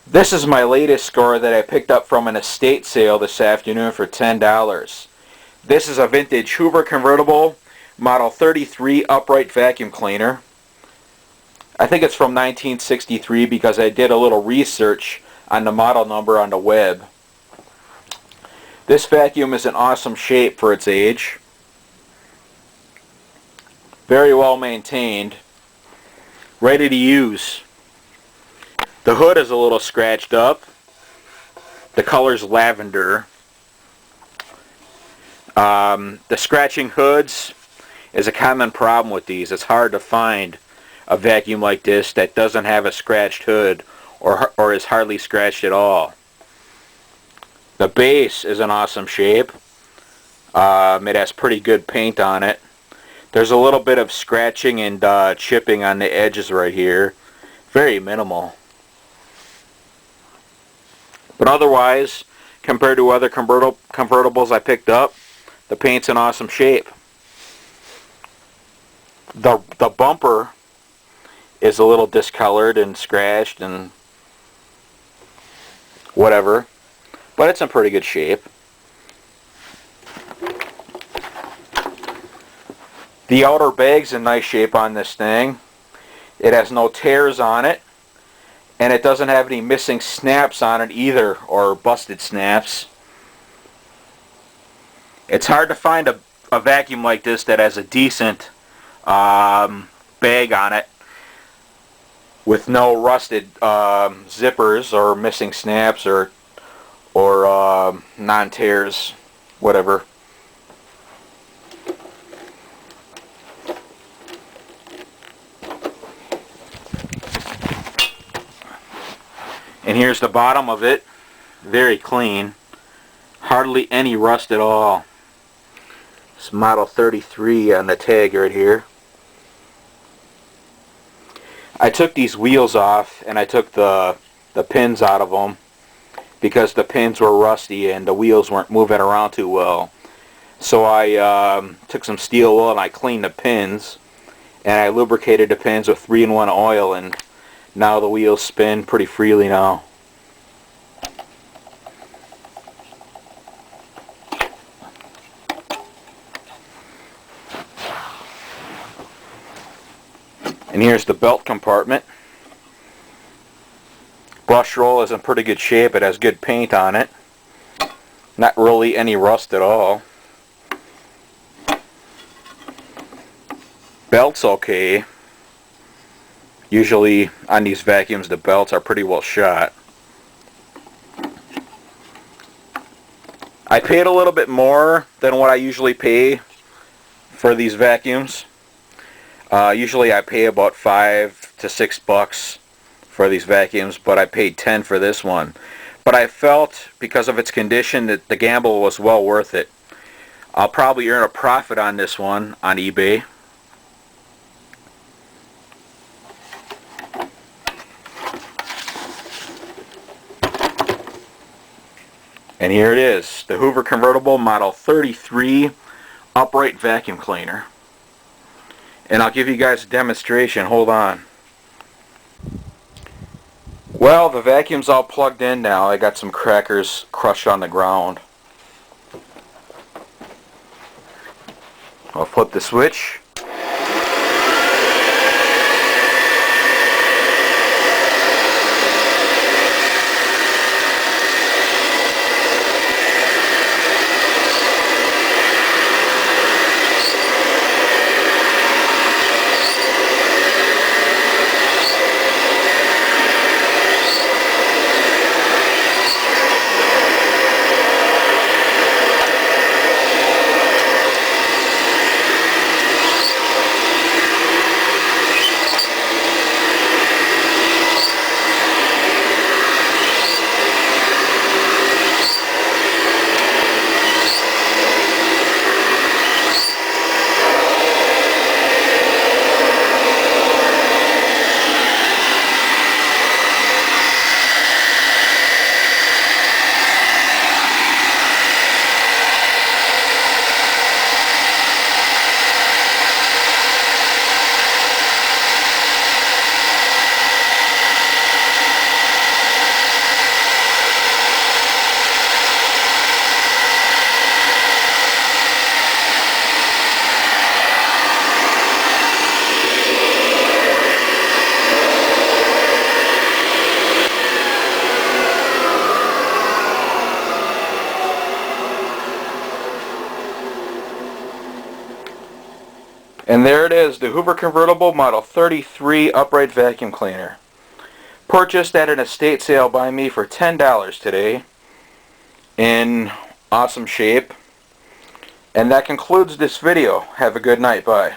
This is my latest score that I picked up from an estate sale this afternoon for $10. This is a vintage Hoover Convertible Model 33 upright vacuum cleaner. I think it's from 1963 because I did a little research on the model number on the web. This vacuum is in awesome shape for its age. Very well maintained. Ready to use. The hood is a little scratched up. The color's lavender. The scratching hoods is a common problem with these. It's hard to find a vacuum like this that doesn't have a scratched hood or is hardly scratched at all. The base is in awesome shape. It has pretty good paint on it. There's a little bit of scratching and chipping on the edges right here. Very minimal. But otherwise, compared to other convertibles I picked up, the paint's in awesome shape. The bumper is a little discolored and scratched and whatever, but it's in pretty good shape. The outer bag's in nice shape on this thing. It has no tears on it. And it doesn't have any missing snaps on it either, or busted snaps. It's hard to find a vacuum like this that has a decent bag on it with no rusted zippers or missing snaps or non-tears, whatever. And here's the bottom of it. Very clean. Hardly any rust at all. It's Model 33 on the tag right here. I took these wheels off and I took the pins out of them because the pins were rusty and the wheels weren't moving around too well. So I took some steel wool and I cleaned the pins and I lubricated the pins with 3-in-1 oil, and now the wheels spin pretty freely now. And here's the belt compartment. Brush roll is in pretty good shape. It has good paint on it. Not really any rust at all. Belt's okay. Usually on these vacuums the belts are pretty well shot. I paid a little bit more than what I usually pay for these vacuums. Usually I pay about $5 to $6 for these vacuums, but I paid $10 for this one. But I felt, because of its condition, that the gamble was well worth it. I'll probably earn a profit on this one on eBay. And here it is, the Hoover Convertible Model 33 upright vacuum cleaner. And I'll give you guys a demonstration. Hold on. Well, the vacuum's all plugged in now. I got some crackers crushed on the ground. I'll flip the switch. And there it is, the Hoover Convertible Model 33 upright vacuum cleaner. Purchased at an estate sale by me for $10 today. In awesome shape. And that concludes this video. Have a good night. Bye.